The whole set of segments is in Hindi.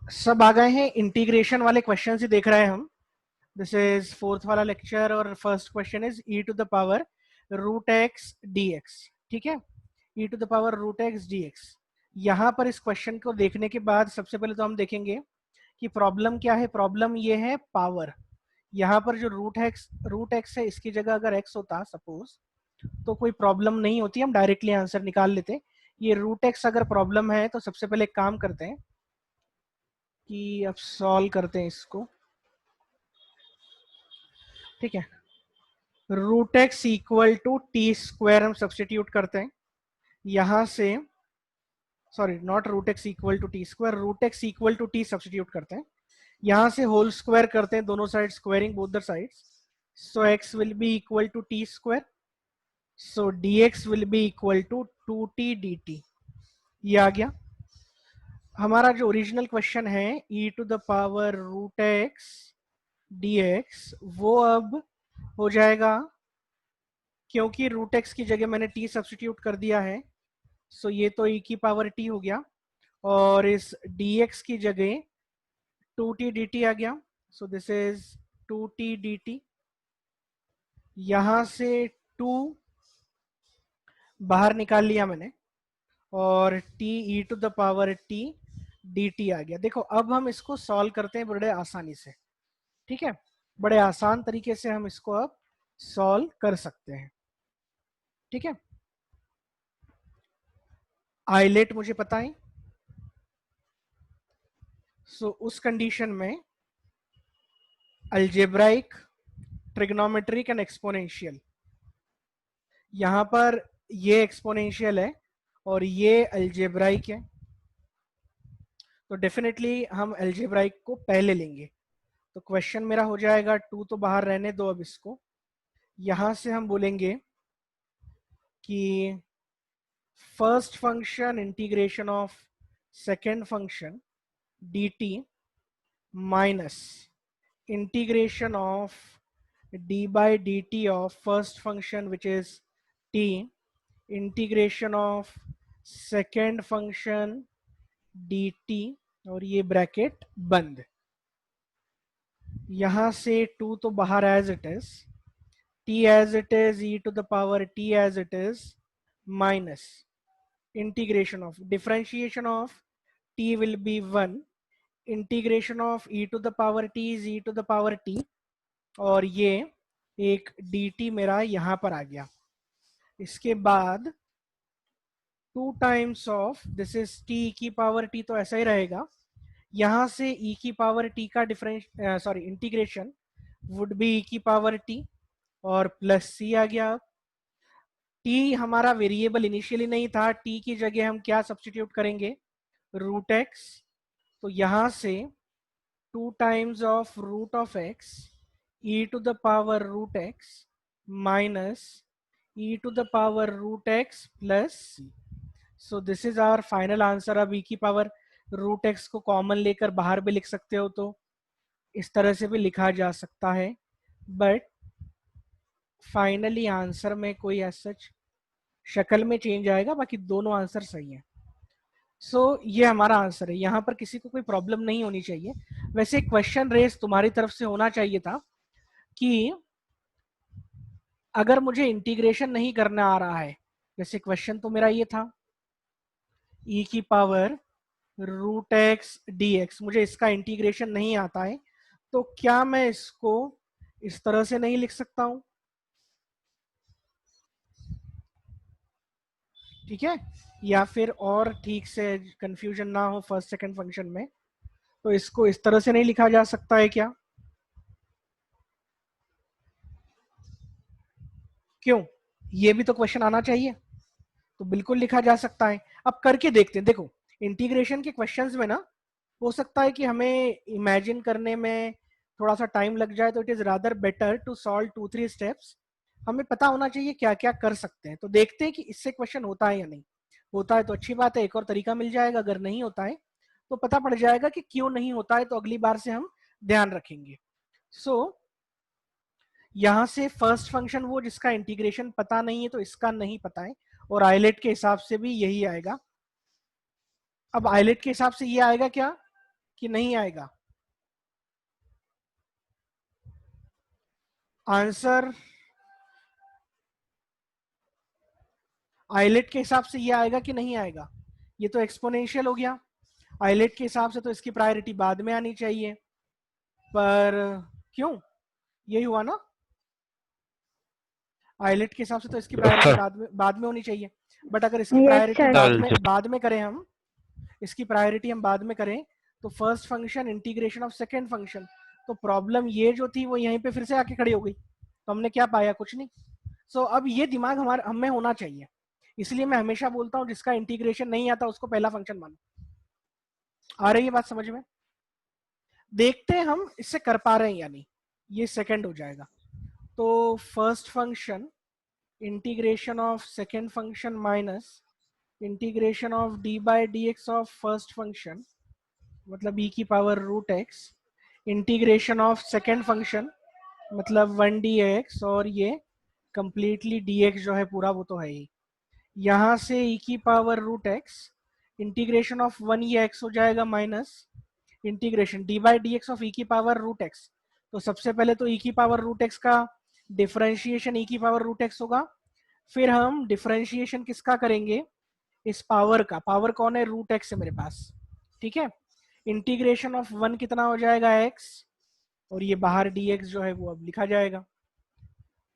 सब आ गए हैं, इंटीग्रेशन वाले क्वेश्चन ही देख रहे हैं हम। दिस इज फोर्थ वाला लेक्चर और first question is e to the power root x d x. ठीक है, e to the power root x d x. यहाँ पर इस क्वेश्चन को देखने के बाद सबसे पहले तो हम देखेंगे कि प्रॉब्लम क्या है। प्रॉब्लम ये है पावर। यहाँ पर जो रूट एक्स है, इसकी जगह अगर एक्स होता सपोज, तो कोई प्रॉब्लम नहीं होती, हम डायरेक्टली आंसर निकाल लेते। ये रूट एक्स अगर प्रॉब्लम है तो सबसे पहले एक काम करते हैं कि अब सॉल्व करते हैं इसको। ठीक है, root x equal to t square हम सब्सटीट्यूट करते हैं यहां से। Sorry, not root x equal to t square, root x equal to t substitute करते हैं यहां से, होल स्क्वायर करते हैं दोनों side, squaring both the sides. So x will be equal to t square, so d x will be equal to two t d t. ये आ गया हमारा जो ओरिजिनल क्वेश्चन है, e to the power root x d x, वो अब हो जाएगा, क्योंकि रूट एक्स की जगह मैंने टी सब्सटीट्यूट कर दिया है, सो ये तो e की पावर t हो गया, और इस dx की जगह 2t dt आ गया। सो दिस इज 2t dt। यहां से 2 बाहर निकाल लिया मैंने, और t e to the power t dt आ गया। देखो अब हम इसको सॉल्व करते हैं बड़े आसानी से। ठीक है, बड़े आसान तरीके से हम इसको अब सॉल्व कर सकते हैं। ठीक है, आइलेट मुझे पता है। सो उस कंडीशन में अल्जेब्राइक, ट्रिग्नोमेट्रिक एंड एक्सपोनेंशियल, यहाँ पर ये एक्सपोनेंशियल है और ये अल्जेब्राइक है, तो डेफिनेटली हम अल्जेब्राइक को पहले लेंगे। तो क्वेश्चन मेरा हो जाएगा, 2 तो बाहर रहने दो अब इसको। यहां से हम बोलेंगे कि first function integration of second function dt minus integration of d by dt of first function which is t, integration of second function dt, और ये ब्रैकेट बंद। यहां से 2 तो बाहर as it is, t as it is, e to the power t as it is, minus integration of, differentiation of t will be 1, integration of e to the power t is e to the power t, और ये एक dt मेरा यहां पर आ गया। इसके बाद 2 times of this is t की पावर t, तो ऐसा ही रहेगा। यहां से e की पावर t का difference sorry integration would be e की पावर t, और प्लस c आ गया। t हमारा वेरिएबल इनिशियली नहीं था, t की जगह हम क्या सब्सटीट्यूट करेंगे, रूट एक्स। तो यहां से 2 times of root of x e to the power root x minus e to the power root x plus c। So this is our final answer. अब e की पावर रूट एक्स को कॉमन लेकर बाहर भी लिख सकते हो, तो इस तरह से भी लिखा जा सकता है, बट फाइनली आंसर में कोई सच शक्ल में चेंज आएगा, बाकी दोनों आंसर सही है। सो ये हमारा आंसर है। यहाँ पर किसी को कोई प्रॉब्लम नहीं होनी चाहिए। वैसे क्वेश्चन रेस तुम्हारी तरफ से होना चाहिए था कि अगर मुझे इंटीग्रेशन नहीं करना आ रहा है, जैसे क्वेश्चन तो मेरा ये था, e की power root x d x, मुझे इसका इंटीग्रेशन नहीं आता है, तो क्या मैं इसको इस तरह से नहीं लिख सकता हूं? ठीक है, या फिर और ठीक से कंफ्यूजन ना हो फर्स्ट सेकंड फंक्शन में, तो इसको इस तरह से नहीं लिखा जा सकता है क्या? क्यों, ये भी तो क्वेश्चन आना चाहिए, तो बिल्कुल लिखा जा सकता है। अब करके देखते हैं। देखो, इंटीग्रेशन के क्वेश्चंस में ना हो सकता है कि हमें इमेजिन करने में थोड़ा सा टाइम लग जाए, तो it is rather better to solve 2-3 steps. हमें पता होना चाहिए क्या क्या कर सकते हैं, तो देखते हैं कि इससे क्वेश्चन होता है या नहीं। होता है तो अच्छी बात है, एक और तरीका मिल जाएगा। अगर नहीं होता है तो पता पड़ जाएगा कि क्यों नहीं होता है, तो अगली बार से हम ध्यान रखेंगे। सो यहाँ से फर्स्ट फंक्शन वो जिसका इंटीग्रेशन पता नहीं है, तो इसका नहीं पता है, और आइलेट के हिसाब से भी यही आएगा। अब आइलेट के हिसाब से ये आएगा क्या, कि नहीं आएगा? आंसर आइलेट के हिसाब से ये आएगा कि नहीं आएगा? ये तो एक्सपोनेंशियल हो गया, आइलेट के हिसाब से तो इसकी प्रायोरिटी बाद में आनी चाहिए, पर क्यों? यही हुआ ना? आइलेट के हिसाब से तो इसकी प्रायोरिटी बाद में होनी चाहिए, बट अगर इसकी प्रायोरिटी बाद में करें हम, इसकी प्रायोरिटी हम बाद में करें तो first function integration of second function, तो प्रॉब्लम ये जो थी वो यहीं पे फिर से आके खड़ी हो गई। तो हमने क्या पाया? कुछ नहीं। सो अब ये दिमाग हमारे हमें होना चाहिए, इसलिए मैं हमेशा बोलता हूँ जिसका इंटीग्रेशन नहीं आता उसको पहला फंक्शन मानो। आ रही है बात समझ में? देखते हैं हम इससे कर पा रहे हैं या नहीं। ये सेकंड हो जाएगा, तो first function integration of second function minus integration of d by d x of first function, मतलब e की power root x, integration of second function मतलब 1 dx, और ये कंप्लीटली dx जो है पूरा वो तो है ही, यहाँ से e की power root x integration of 1 ये x हो जाएगा minus integration d by d x of e की पावर रूट एक्स। तो सबसे पहले तो e की पावर रूट एक्स का डिफरेंशिएशन e की पावर रूट एक्स होगा, फिर हम डिफरेंशिएशन किसका करेंगे? इस पावर का। पावर कौन है? रूट एक्स है मेरे पास, ठीक है। इंटीग्रेशन ऑफ 1 कितना हो जाएगा? x, और ये बाहर dx जो है वो अब लिखा जाएगा।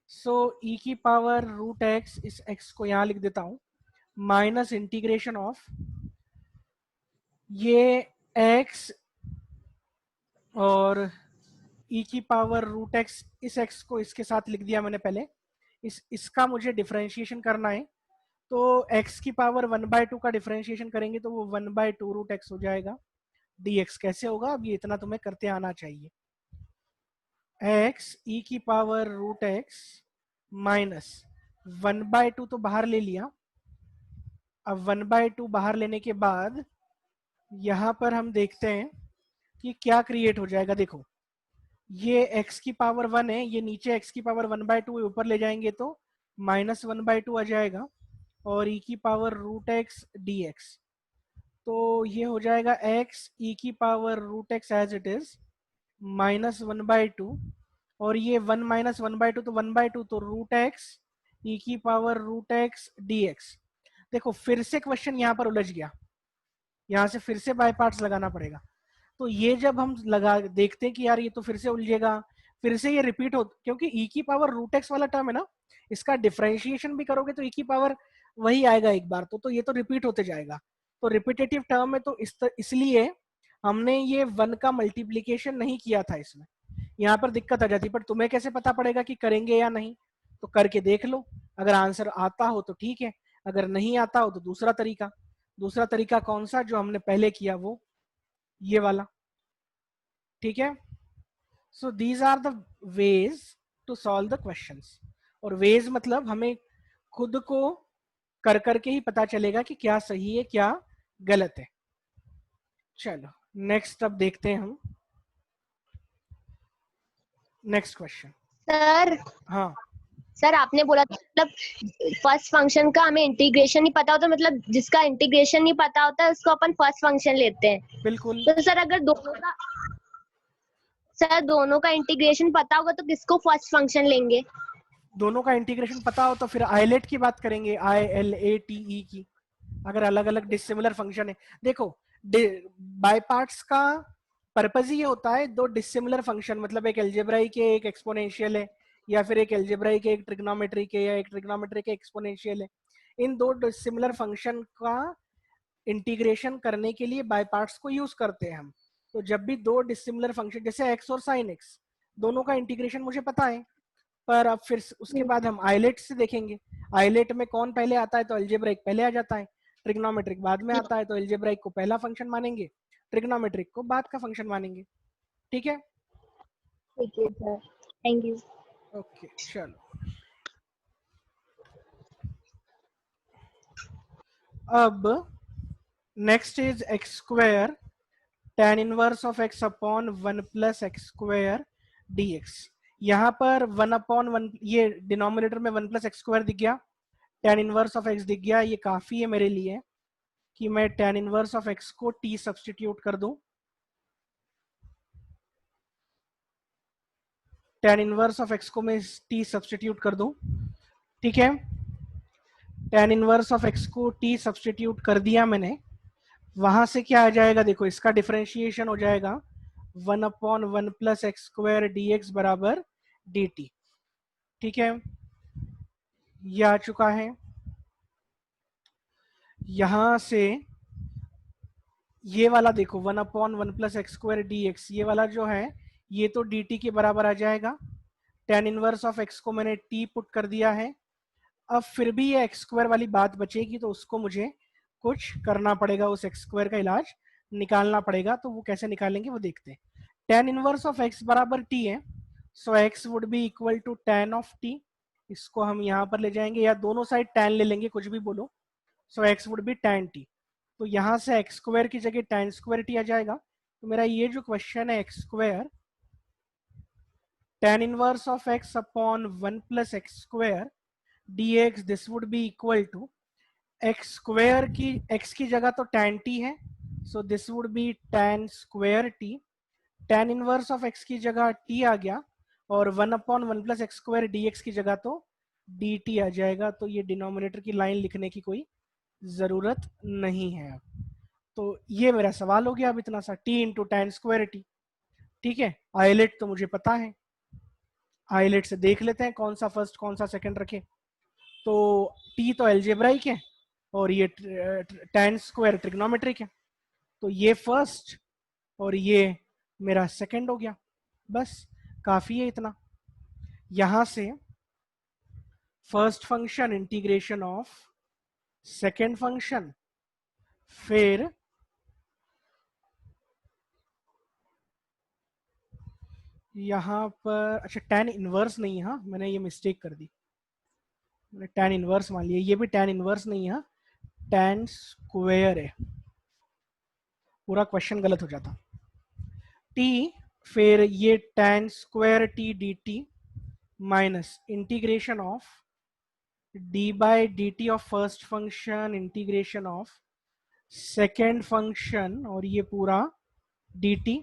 सो e की पावर रूट एक्स, इस x को यहाँ लिख देता हूँ, माइनस इंटीग्रेशन ऑफ ये x और e की पावर रूट एक्स, इस x को इसके साथ लिख दिया मैंने पहले, इसका मुझे डिफरेंशिएशन करना है, तो x की पावर 1/2 का डिफरेंशिएशन करेंगे तो वो 1/2 रूट एक्स हो जाएगा। dx कैसे होगा? अब ये इतना तुम्हें करते आना चाहिए। x e की पावर रूट एक्स माइनस 1/2 तो बाहर ले लिया, अब 1/2 बाहर लेने के बाद यहाँ पर हम देखते हैं कि क्या क्रिएट हो जाएगा। देखो ये x की पावर 1 है, ये नीचे x की पावर 1/2 ऊपर ले जाएंगे तो -1/2 आ जाएगा, और e की power root x d x, तो ये हो जाएगा x e की power root x as it is -1/2, और ये 1 - 1/2 तो 1/2, तो रूट एक्स e की power root x d x. देखो फिर से क्वेश्चन यहाँ पर उलझ गया, यहाँ से फिर से बाय पार्ट्स लगाना पड़ेगा। तो ये जब हम लगा देखते हैं कि यार ये तो फिर से उलझेगा, फिर से ये रिपीट हो, क्योंकि e की पावर रूट एक्स वाला टर्म है ना, इसका डिफरेंशिएशन भी करोगे तो e की पावर वही आएगा एक बार, तो ये तो रिपीट होते जाएगा। तो रिपीटेटिव टर्म है, तो इसलिए हमने ये 1 का मल्टीप्लीकेशन नहीं किया था इसमें, यहाँ पर दिक्कत आ जाती। पर तुम्हें कैसे पता पड़ेगा कि करेंगे या नहीं? तो करके देख लो, अगर आंसर आता हो तो ठीक है, अगर नहीं आता हो तो दूसरा तरीका। दूसरा तरीका कौन सा? जो हमने पहले किया वो ये वाला, ठीक है। So these are the ways to solve the questions, और वेज मतलब हमें खुद को कर करके ही पता चलेगा कि क्या सही है क्या गलत है। चलो नेक्स्ट अब देखते हैं हम नेक्स्ट क्वेश्चन। सर हाँ सर आपने बोला था मतलब फर्स्ट फंक्शन का हमें इंटीग्रेशन नहीं पता होता, मतलब जिसका इंटीग्रेशन नहीं पता होता है उसको अपन फर्स्ट फंक्शन लेते हैं। बिल्कुल। तो सर अगर दोनों का इंटीग्रेशन पता होगा तो किसको फर्स्ट फंक्शन लेंगे? दोनों का इंटीग्रेशन पता हो तो फिर आइलेट की बात करेंगे, ILATE की, अगर अलग अलग डिसिमिलर फंक्शन है। देखो बाय पार्ट्स का पर्पज ही होता है दो डिसिमिलर फंक्शन, मतलब एक एल्जेब्राई के एक एक्सपोनेंशियल है, या फिर एक एल्जेब्राई के एक ट्रिग्नोमेट्री के, या एक ट्रिग्नोमेट्री के एक्सपोनेंशियल है। इन दो डिसिमिलर फंक्शन का इंटीग्रेशन करने के लिए बाय पार्ट्स को यूज करते हैं हम। तो जब भी दो डिसिमिलर फंक्शन जैसे x और sin x, दोनों का इंटीग्रेशन मुझे पता है, पर अब फिर उसके बाद हम आइलेट से देखेंगे, आइलेट में कौन पहले आता है? तो अलजेब्रिक पहले आ जाता है, ट्रिग्नोमेट्रिक बाद में आता है, तो अलजेब्रिक को पहला फंक्शन मानेंगे, ट्रिग्नोमेट्रिक को बाद का फंक्शन मानेंगे। ठीक है? ठीक है सर, थैंक यू। ओके चलो, अब next is x square tan inverse of x upon 1 plus x square dx। यहाँ पर 1/1, ये डिनोमिनेटर में 1 प्लस एक्स स्क्वायर दिख गया, tan इनवर्स ऑफ x दिख गया, ये काफी है मेरे लिए कि मैं tan इनवर्स ऑफ x को t सब्सटीट्यूट कर दूं, tan इनवर्स ऑफ x को मैं t सब्सटीट्यूट कर दूं, ठीक है। tan इनवर्स ऑफ x को t सब्सटीट्यूट कर दिया मैंने, वहां से क्या आ जाएगा देखो, इसका डिफरेंशिएशन हो जाएगा 1/1 plus x square D x बराबर डी टी, ठीक है। ये आ चुका है। यहां से ये वाला देखो 1/1 plus x square D x, ये वाला जो है ये तो डी टी के बराबर आ जाएगा। tan इनवर्स ऑफ x को मैंने t पुट कर दिया है। अब फिर भी ये एक्स स्क्वायर वाली बात बचेगी, तो उसको मुझे कुछ करना पड़ेगा, उस एक्स स्क्वायर का इलाज निकालना पड़ेगा। तो वो कैसे निकालेंगे वो देखते हैं। tan इनवर्स ऑफ x बराबर t है, so x would be equal to tan of t। इसको हम यहाँ पर ले जाएंगे, या दोनों साइड tan ले लेंगे, कुछ भी बोलो। सो x would be tan t। तो यहाँ से एक्स स्क्वायर की जगह tan स्क्वायर t आ जाएगा। तो मेरा ये जो क्वेश्चन है, x square tan inverse of x upon 1 plus x square dx, this would be equal to x square की x की जगह तो tan t है, so this would be tan square t। tan inverse of x की जगह t आ गया, और 1/1 प्लस एक्स स्क्वायर dx की जगह तो dt आ जाएगा। तो ये डिनोमिनेटर की लाइन लिखने की कोई जरूरत नहीं है अब। तो ये मेरा सवाल हो गया अब इतना सा, t into tan square t, ठीक है। आइलेट तो मुझे पता है, आइलेट से देख लेते हैं कौन सा फर्स्ट कौन सा सेकंड रखे। तो t तो एल्जेब्राइक है, और ये tan स्क्वायर ट्रिग्नोमेट्रिक है। तो ये फर्स्ट और ये मेरा सेकंड हो गया, बस काफी है इतना। यहां से first function integration of second function, फिर यहाँ पर अच्छा tan इनवर्स नहीं है, हाँ मैंने ये मिस्टेक कर दी, मैंने tan इनवर्स मान लिया। ये भी tan इनवर्स नहीं है, tan स्क्वायर है, पूरा क्वेश्चन गलत हो जाता। t, फिर ये tan square t d t minus integration of d by d t of first function integration of second function, और ये पूरा dt।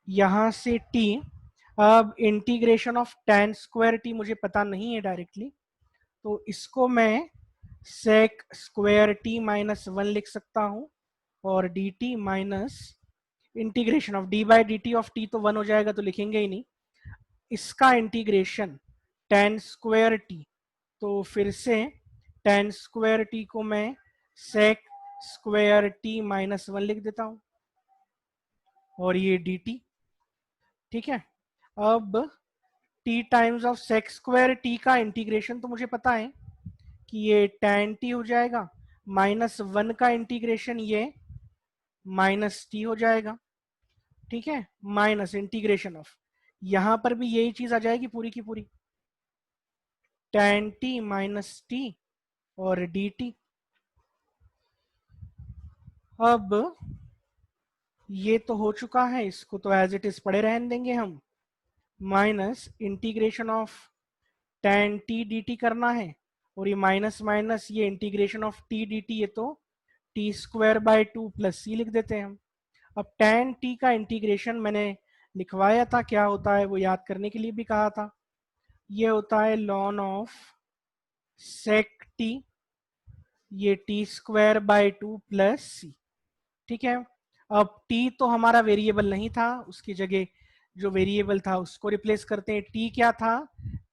यहां से t, अब integration of tan square t मुझे पता नहीं है डायरेक्टली, तो इसको मैं sec स्क्वायर t माइनस 1 लिख सकता हूं, और dt minus integration of d by D t of t, तो 1 हो जाएगा तो लिखेंगे ही नहीं, इसका इंटीग्रेशन tan स्क्वायर t। तो फिर से tan स्क्वायर t को मैं sec स्क्वायर t माइनस 1 लिख देता हूं, और ये dt, ठीक है। अब t times of sec square t का इंटीग्रेशन तो मुझे पता है कि ये tan t हो जाएगा, माइनस 1 का इंटीग्रेशन ये माइनस t हो जाएगा, ठीक है। माइनस इंटीग्रेशन ऑफ, यहां पर भी यही चीज आ जाएगी पूरी की पूरी, tan t माइनस t और dt। अब ये तो हो चुका है, इसको तो एज इट इज पड़े रहने देंगे हम। Minus integration of tan t dt करना है, और ये माइनस माइनस ये इंटीग्रेशन ऑफ t dt, ये तो t square by 2 plus c लिख देते हैं हम। अब tan t का इंटीग्रेशन मैंने लिखवाया था, क्या होता है वो याद करने के लिए भी कहा था। ये होता है ln ऑफ sec t, ये t square by 2 plus c, ठीक है। अब t तो हमारा वेरिएबल नहीं था, उसकी जगह जो वेरिएबल था उसको रिप्लेस करते हैं। t क्या था,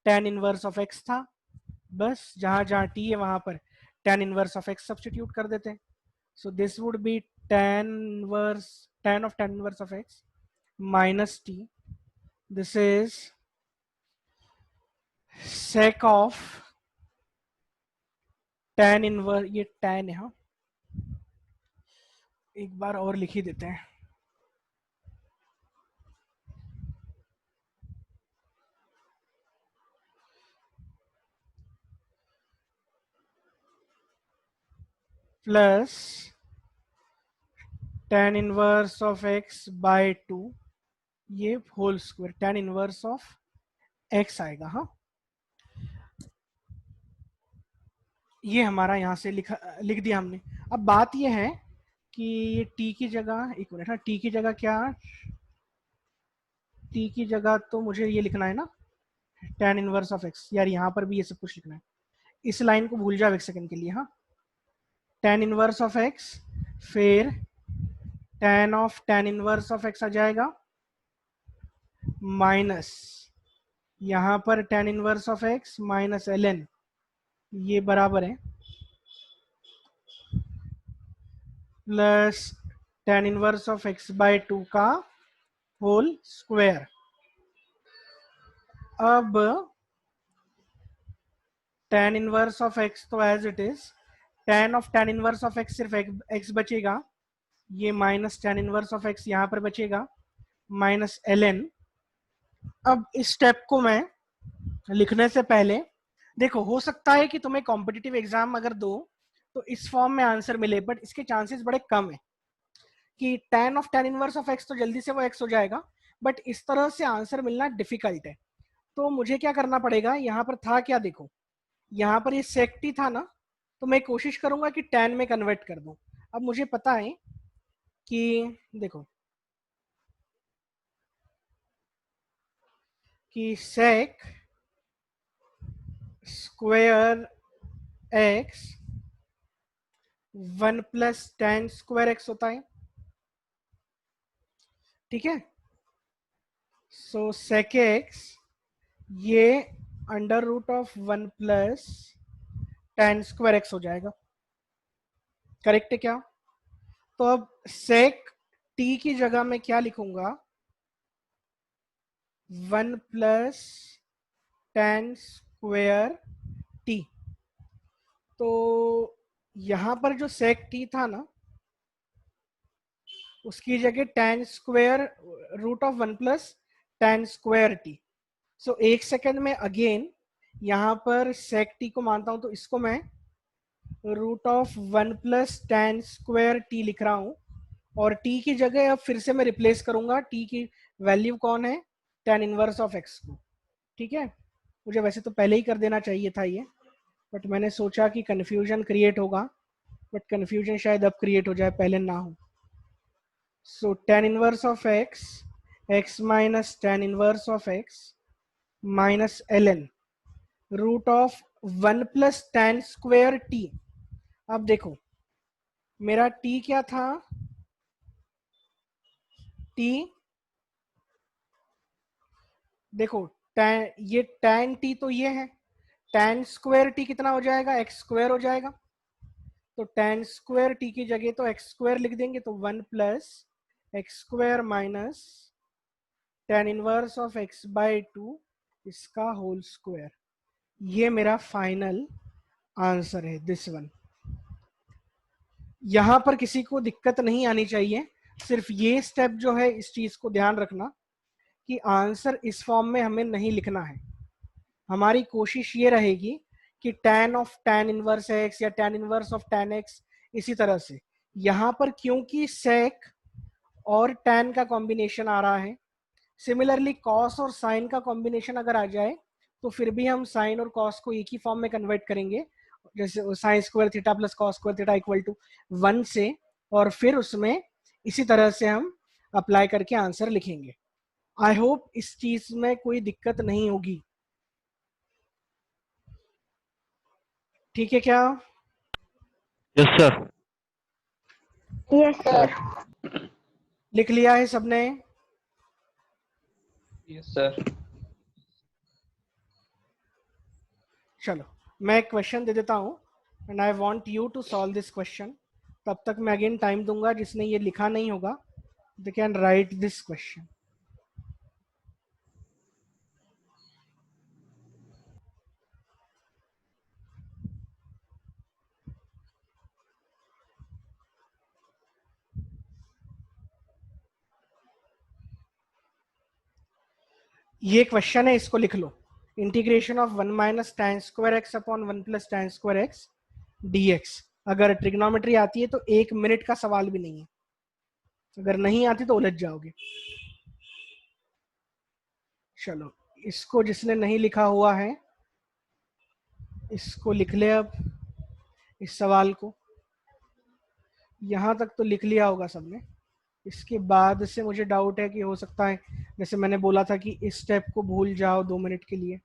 tan इनवर्स ऑफ x था, बस जहां जहां t है वहां पर tan inverse of x substitute कर देते हैं। सो this would be tan of tan inverse of x minus t, this is sec of tan inverse, ये tan है, हाँ एक बार और लिख ही देते हैं, plus tan inverse of x by 2, ये whole square tan inverse of x आएगा, हाँ ये हमारा यहाँ से लिख दिया हमने। अब बात ये है कि ये t की जगह, एक मिनट, हाँ t की जगह क्या, t की जगह तो मुझे ये लिखना है ना, tan इनवर्स ऑफ x, यार यहाँ पर भी ये सब कुछ लिखना है, इस लाइन को भूल जाओ एक सेकंड के लिए। हाँ, tan इनवर्स ऑफ x, फिर tan इनवर्स ऑफ x आ जाएगा माइनस यहाँ पर tan inverse of x minus ln, ये बराबर है plus tan inverse of x by 2 का होल स्क्वायर। अब tan इनवर्स ऑफ x तो as it is, tan inverse of x सिर्फ x बचेगा, ये minus tan inverse of x यहाँ पर बचेगा माइनस ln। अब इस स्टेप को मैं लिखने से पहले देखो, हो सकता है कि तुम्हें कॉम्पिटिटिव एग्जाम अगर दो तो इस फॉर्म में आंसर मिले, बट इसके चांसेस बड़े कम है कि tan इनवर्स ऑफ x तो जल्दी से वो x हो जाएगा, बट इस तरह से आंसर मिलना डिफिकल्ट है। तो मुझे क्या करना पड़ेगा, यहाँ पर था क्या, देखो यहाँ पर ये sec t था ना, तो मैं कोशिश करूंगा कि tan में कन्वर्ट कर दूं। अब मुझे पता है कि देखो कि sec square x 1 plus tan square x होता है, ठीक है। सो sec x ये under root of 1 plus tan square x हो जाएगा, करेक्ट है क्या। तो अब sec t की जगह में क्या लिखूंगा, 1 प्लस tan स्क्वायर t। तो यहां पर जो sec t था ना, उसकी जगह tan square root of 1 plus tan square t। So एक सेकंड में अगेन यहाँ पर sec t को मानता हूं, तो इसको मैं root of 1 plus tan square t लिख रहा हूं, और t की जगह अब फिर से मैं रिप्लेस करूंगा, t की वैल्यू कौन है, tan इनवर्स ऑफ x को, ठीक है। मुझे वैसे तो पहले ही कर देना चाहिए था ये, बट मैंने सोचा कि कंफ्यूजन क्रिएट होगा, बट कंफ्यूजन शायद अब क्रिएट हो जाए, पहले ना हो। So tan inverse of x, x minus tan inverse of x minus ln root of 1 plus tan square t। अब देखो मेरा t क्या था, t देखो ये tan t तो ये है, tan स्क्वायर t कितना हो जाएगा, x स्क्वायर हो जाएगा। तो tan स्क्वायर t की जगह तो x स्क्वायर लिख देंगे, तो 1 plus x square minus tan inverse of x by 2 इसका होल स्क्वायर। ये मेरा फाइनल आंसर है, दिस वन। यहां पर किसी को दिक्कत नहीं आनी चाहिए, सिर्फ ये स्टेप जो है इस चीज को ध्यान रखना कि आंसर इस फॉर्म में हमें नहीं लिखना है। हमारी कोशिश ये रहेगी कि tan of tan inverse x या tan inverse of tan x, इसी तरह से यहाँ पर क्योंकि sec और tan का कॉम्बिनेशन आ रहा है, सिमिलरली cos और sin का कॉम्बिनेशन अगर आ जाए तो फिर भी हम sin और cos को एक ही फॉर्म में कन्वर्ट करेंगे, जैसे sin square theta plus cos square theta equal to 1 से, और फिर उसमें इसी तरह से हम अप्लाई करके आंसर लिखेंगे। आई होप इस चीज में कोई दिक्कत नहीं होगी, ठीक है क्या। Yes sir. Yes sir. लिख लिया है सबने। Yes sir. चलो मैं एक क्वेश्चन दे देता हूँ, and I want you to solve this question. तब तक मैं अगेन टाइम दूंगा, जिसने ये लिखा नहीं होगा they can write this question. ये क्वेश्चन है, इसको लिख लो। Integration of 1 minus tan square x upon 1 plus tan square x dx। अगर ट्रिग्नोमेट्री आती है तो 1 मिनट का सवाल भी नहीं है, अगर नहीं आती तो उलझ जाओगे। चलो इसको जिसने नहीं लिखा हुआ है इसको लिख ले अब, इस सवाल को। यहाँ तक तो लिख लिया होगा सबने। इसके बाद से मुझे डाउट है कि हो सकता है, जैसे मैंने बोला था कि इस स्टेप को भूल जाओ 2 मिनट के लिए,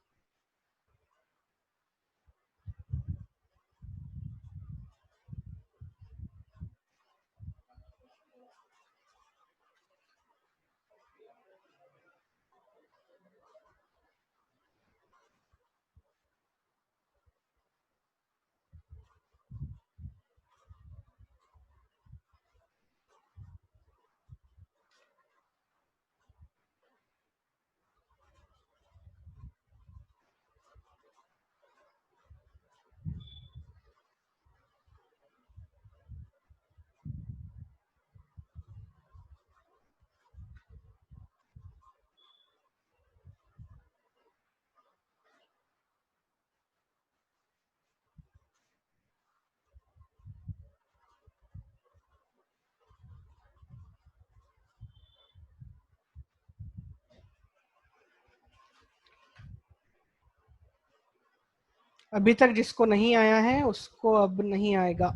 अभी तक जिसको नहीं आया है उसको अब नहीं आएगा।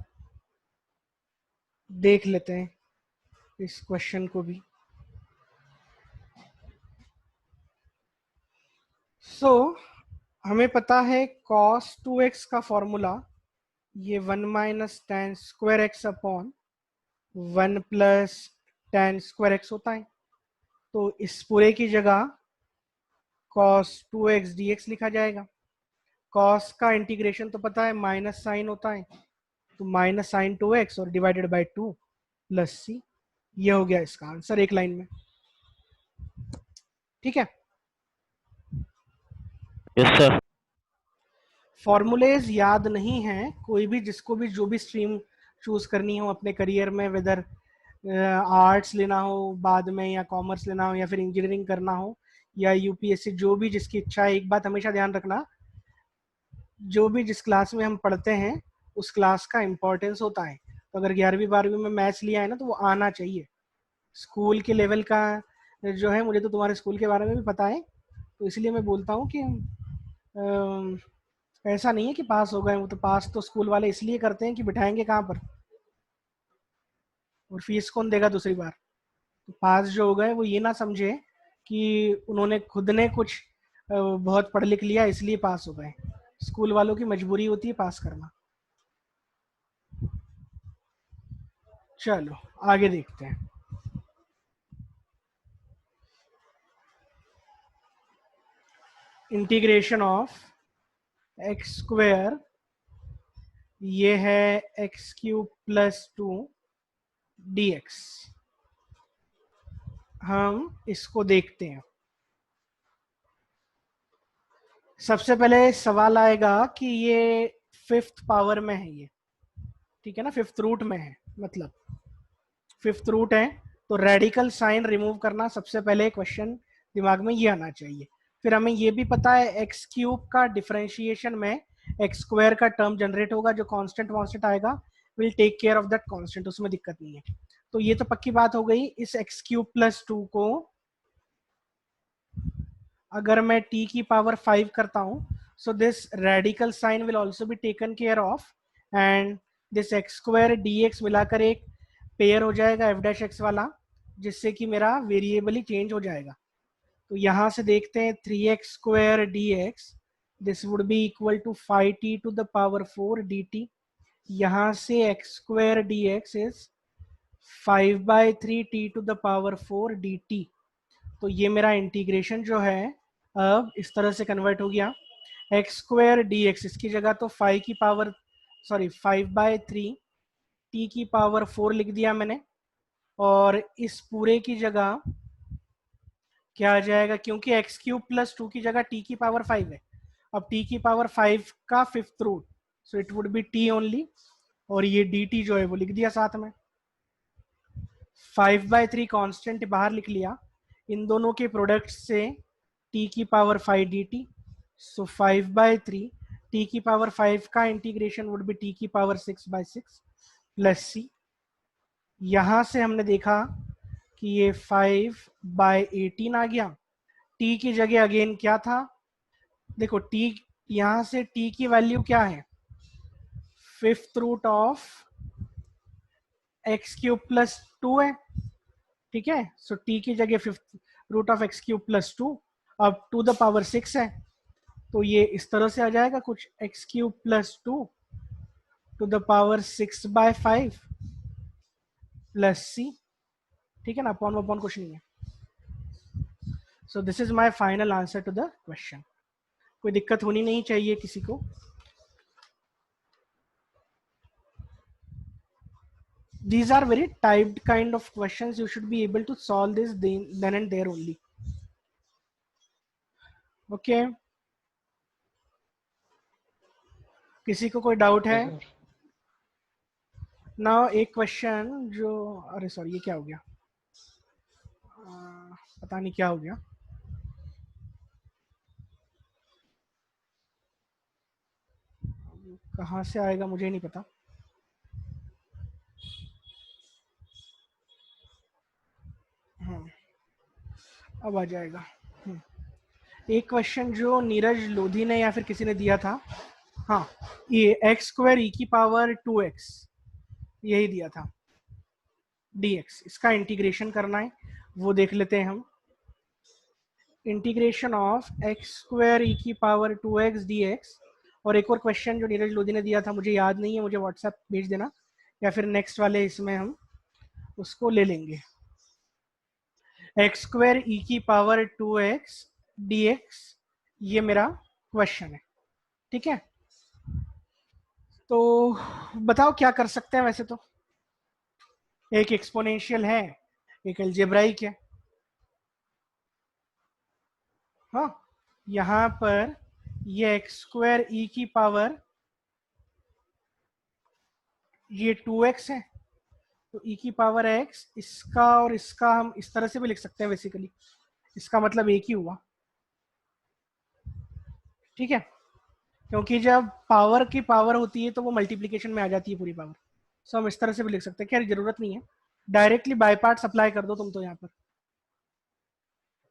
देख लेते हैं इस क्वेश्चन को भी। हमें पता है cos 2x का फॉर्मूला ये 1 minus ten square x upon 1 plus ten square x होता है। तो इस पूरे की जगह cos 2x dx लिखा जाएगा। cos का इंटीग्रेशन तो पता है माइनस साइन होता है, तो माइनस साइन 2x और डिवाइडेड बाय 2 प्लस सी। ये हो गया इसका आंसर एक लाइन में। ठीक है। Yes sir. फॉर्मूलेज याद नहीं है कोई भी, जिसको भी जो भी स्ट्रीम चूज करनी हो अपने करियर में, वेदर आर्ट्स लेना हो बाद में या कॉमर्स लेना हो या फिर इंजीनियरिंग करना हो या यूपीएससी, जो भी जिसकी इच्छा है। एक बात हमेशा ध्यान रखना, जो भी जिस क्लास में हम पढ़ते हैं उस क्लास का इम्पोर्टेंस होता है। तो अगर 11वीं 12वीं में मैथ्स लिया है ना तो वो आना चाहिए। स्कूल के लेवल का जो है, मुझे तो तुम्हारे स्कूल के बारे में भी पता है, तो इसलिए मैं बोलता हूँ कि ऐसा नहीं है कि पास हो गए। वो तो पास तो स्कूल वाले इसलिए करते हैं कि बिठाएंगे कहाँ पर, और फीस कौन देगा दूसरी बार। तो पास जो हो गए वो ये ना समझे कि उन्होंने खुद ने कुछ बहुत पढ़ लिख लिया इसलिए पास हो गए। स्कूल वालों की मजबूरी होती है पास करना। चलो आगे देखते हैं। इंटीग्रेशन ऑफ एक्स स्क्वायर, ये है एक्स क्यूब प्लस 2 dx। हम इसको देखते हैं। सबसे पहले सवाल आएगा कि ये फिफ्थ पावर में है, ये ठीक है ना, फिफ्थ रूट में है, मतलब फिफ्थ रूट है, तो रेडिकल साइन रिमूव करना सबसे पहले क्वेश्चन दिमाग में ये आना चाहिए। फिर हमें ये भी पता है एक्स क्यूब का डिफरेंशिएशन में एक्स स्क्वायर का टर्म जनरेट होगा, जो कांस्टेंट वांस्टेंट आएगा will take care of that constant, उसमें दिक्कत नहीं है। तो ये तो पक्की बात हो गई। इस एक्स क्यूब प्लस 2 को अगर मैं t की पावर 5 करता हूं, so this radical sign will also be taken care of, and this x square dx मिलाकर एक पेयर हो जाएगा f डैश एक्स वाला, जिससे कि मेरा वेरिएबल ही चेंज हो जाएगा। तो यहां से देखते हैं 3x square dx, this would be equal to 5t to the power 4 dt। यहां से x square dx is 5/3 t to the power 4 dt। तो ये मेरा इंटीग्रेशन जो है अब इस तरह से कन्वर्ट हो गया। एक्स स्क्वायर डी एक्स, इसकी जगह तो 5 की पावर, सॉरी 5/3 टी की पावर 4 लिख दिया मैंने, और इस पूरे की जगह क्या आ जाएगा, क्योंकि एक्स क्यूब प्लस 2 की जगह टी की पावर 5 है। अब टी की पावर 5 का fifth root, so it would be t only, और ये डी टी जो है वो लिख दिया साथ में। 5/3 कांस्टेंट बाहर लिख लिया, इन दोनों के प्रोडक्ट से t की पावर 5 dt, सो 5/3 t की पावर 5 का इंटीग्रेशन वुड बी t की पावर 6/6 प्लस c। यहां से हमने देखा कि ये 5/18 आ गया। t की जगह अगेन क्या था, देखो t, यहां से t की वैल्यू क्या है, fifth root of x cube plus 2 है, ठीक है। सो t की जगह fifth root of x cube plus 2, अब टू द पावर 6 है, तो ये इस तरह से आ जाएगा कुछ, x cube plus 2 to the power 6/5 plus c, ठीक है ना, अपॉन अपॉन कुछ नहीं है। So this is my final answer to the question. कोई दिक्कत होनी नहीं चाहिए किसी को। These are very typed kind of questions. You should be able to solve this then and there only. Okay. किसी को कोई डाउट है ना? एक क्वेश्चन जो, अरे सॉरी ये क्या हो गया, पता नहीं क्या हो गया। कहाँ से आएगा मुझे नहीं पता। हाँ अब आ जाएगा। एक क्वेश्चन जो नीरज लोधी ने या फिर किसी ने दिया था, हाँ, ये एक्स स्क्वायर ई की पावर 2x यही दिया था dx, इसका इंटीग्रेशन करना है, वो देख लेते हैं हम। इंटीग्रेशन ऑफ एक्स स्क्वायर ई की पावर 2x dx। और एक और क्वेश्चन जो नीरज लोधी ने दिया था, मुझे याद नहीं है, मुझे व्हाट्सएप भेज देना, या फिर नेक्स्ट वाले इसमें हम उसको ले लेंगे। एक्स स्क्वायर ई की पावर 2x dx, ये मेरा क्वेश्चन है, ठीक है। तो बताओ क्या कर सकते हैं। वैसे तो एक एक्सपोनेंशियल है, एक अलजेब्राइक है। हाँ, यहाँ पर ये एक्स स्क्वायर ई की पावर ये 2x है, तो e की पावर x, इसका और इसका हम इस तरह से भी लिख सकते हैं बेसिकली, इसका मतलब एक ही हुआ, ठीक है। क्योंकि जब पावर की पावर होती है तो वो मल्टीप्लिकेशन में आ जाती है पूरी पावर। सो हम इस तरह से भी लिख सकते हैं, खैर जरूरत नहीं है, डायरेक्टली बाय पार्ट्स अप्लाई कर दो तुम तो। यहाँ पर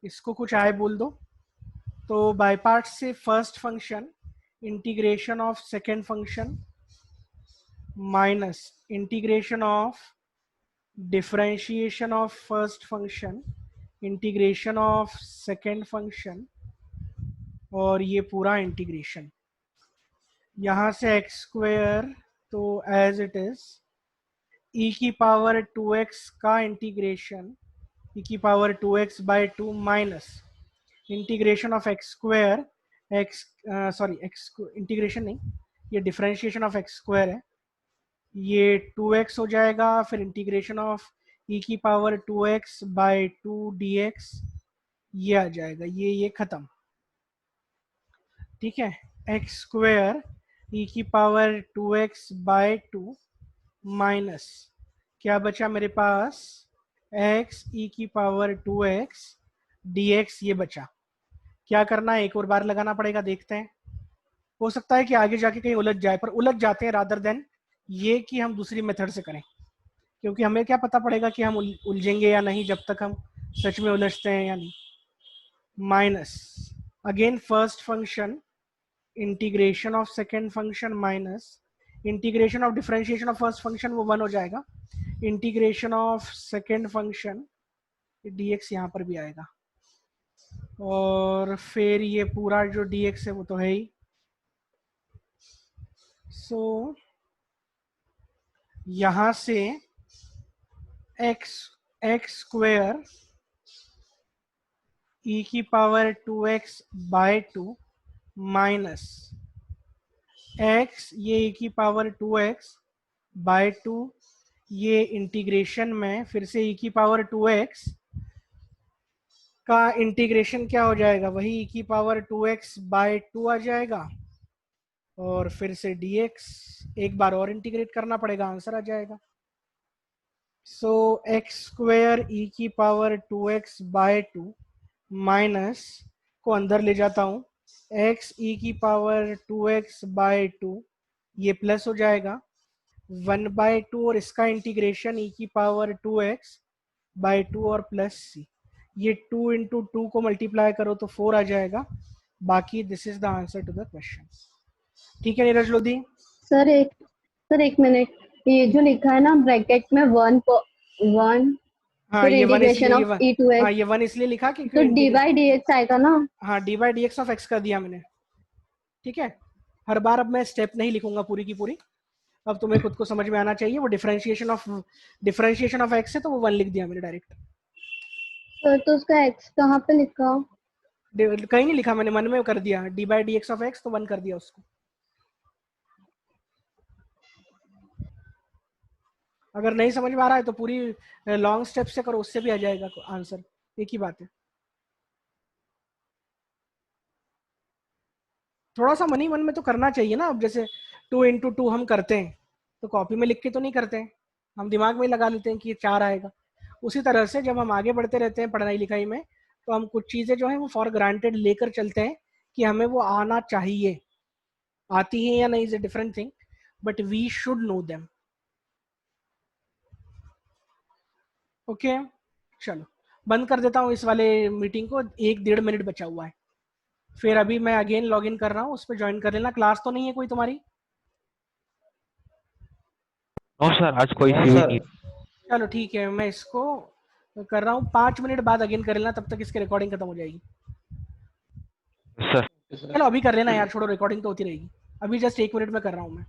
इसको कुछ आए बोल दो, तो बाय पार्ट्स से first function integration of second function minus integration of differentiation of first function integration of second function और ये पूरा इंटीग्रेशन यहाँ से एक्स स्क्वेयर तो एज इट इज e की पावर 2x का इंटीग्रेशन e की power 2x by 2 minus integration of x square x sorry x integration नहीं, ये डिफरेंशिएशन ऑफ एक्स स्क्वेयर है, ये 2x हो जाएगा, फिर इंटीग्रेशन ऑफ e की पावर 2x बाय 2 dx, ये आ जाएगा, ये खत्म, ठीक है। एक्स स्क्वेयर e की पावर 2x बाय 2 माइनस क्या बचा मेरे पास, x e की पावर 2x dx, ये बचा। क्या करना है, एक और बार लगाना पड़ेगा, देखते हैं। हो सकता है कि आगे जाके कहीं उलझ जाए, पर उलझ जाते हैं रादर देन ये कि हम दूसरी मेथड से करें, क्योंकि हमें क्या पता पड़ेगा कि हम उलझेंगे या नहीं जब तक हम सच में उलझते हैं या नहीं। Minus again first function integration of second function minus integration of differentiation of first function, वो 1 हो जाएगा, integration of second function dx यहाँ पर भी आएगा, और फिर ये पूरा जो dx है वो तो है ही। सो यहाँ से एक्स स्क्वेयर e की power 2x by 2 minus x, ये e की पावर 2x बाय 2, ये इंटीग्रेशन में फिर से e की पावर 2x का इंटीग्रेशन क्या हो जाएगा, वही e की पावर 2x बाय 2 आ जाएगा, और फिर से dx एक बार और इंटीग्रेट करना पड़ेगा, आंसर आ जाएगा। सो एक्स स्क्वेयर ई की पावर 2x बाय 2 माइनस को अंदर ले जाता हूँ, x e की पावर 2x बाय 2, ये प्लस हो जाएगा 1 बाय 2, और इसका इंटीग्रेशन e की पावर 2x बाय 2 और प्लस c, ये 2 इंटू 2 को मल्टीप्लाई करो तो 4 आ जाएगा। बाकी this is the answer to the question, ठीक है नीरज लोधी। सर एक मिनट, ये जो लिखा है ना ब्रैकेट में 1 हाँ फिर ये 1 इंटीग्रेशन इसलिए, ऑफ e टू हाँ x, ये 1 इसलिए लिखा कि तो d बाई डी एक्स आएगा ना। हाँ D by d x of x कर दिया मैंने, ठीक है। हर बार अब मैं स्टेप नहीं लिखूंगा पूरी की पूरी, अब तुम्हें खुद को समझ में आना चाहिए। वो डिफरेंशिएशन ऑफ एक्स है तो वो 1 लिख दिया मैंने डायरेक्ट। सर तो उसका x कहाँ पे लिखा? कहीं नहीं लिखा मैंने, मन में कर दिया, D by d x of x तो 1 कर दिया उसको। अगर नहीं समझ में आ रहा है तो पूरी लॉन्ग स्टेप से करो, उससे भी आ जाएगा आंसर, एक ही बात है। थोड़ा सा मन ही मन में तो करना चाहिए ना। अब जैसे 2 इंटू 2 हम करते हैं तो कॉपी में लिख के तो नहीं करते हैं, हम दिमाग में ही लगा लेते हैं कि ये 4 आएगा। उसी तरह से जब हम आगे बढ़ते रहते हैं पढ़ाई लिखाई में, तो हम कुछ चीज़ें जो है वो फॉर ग्रांटेड लेकर चलते हैं कि हमें वो आना चाहिए, आती है या नहीं is a different thing, but we should know them. Okay चलो बंद कर देता हूँ इस वाले मीटिंग को, 1-1.5 मिनट बचा हुआ है, फिर अभी मैं अगेन लॉग इन कर रहा हूँ, उस पर ज्वाइन कर लेना। क्लास तो नहीं है कोई तुम्हारी? नो सर, आज कोई सी नहीं। चलो ठीक है, मैं इसको कर रहा हूँ, 5 मिनट बाद अगेन कर लेना, तब तक इसकी रिकॉर्डिंग खत्म हो जाएगी। सर चलो अभी कर लेना यार, छोड़ो, रिकॉर्डिंग तो होती रहेगी। अभी जस्ट 1 मिनट में कर रहा हूँ मैं।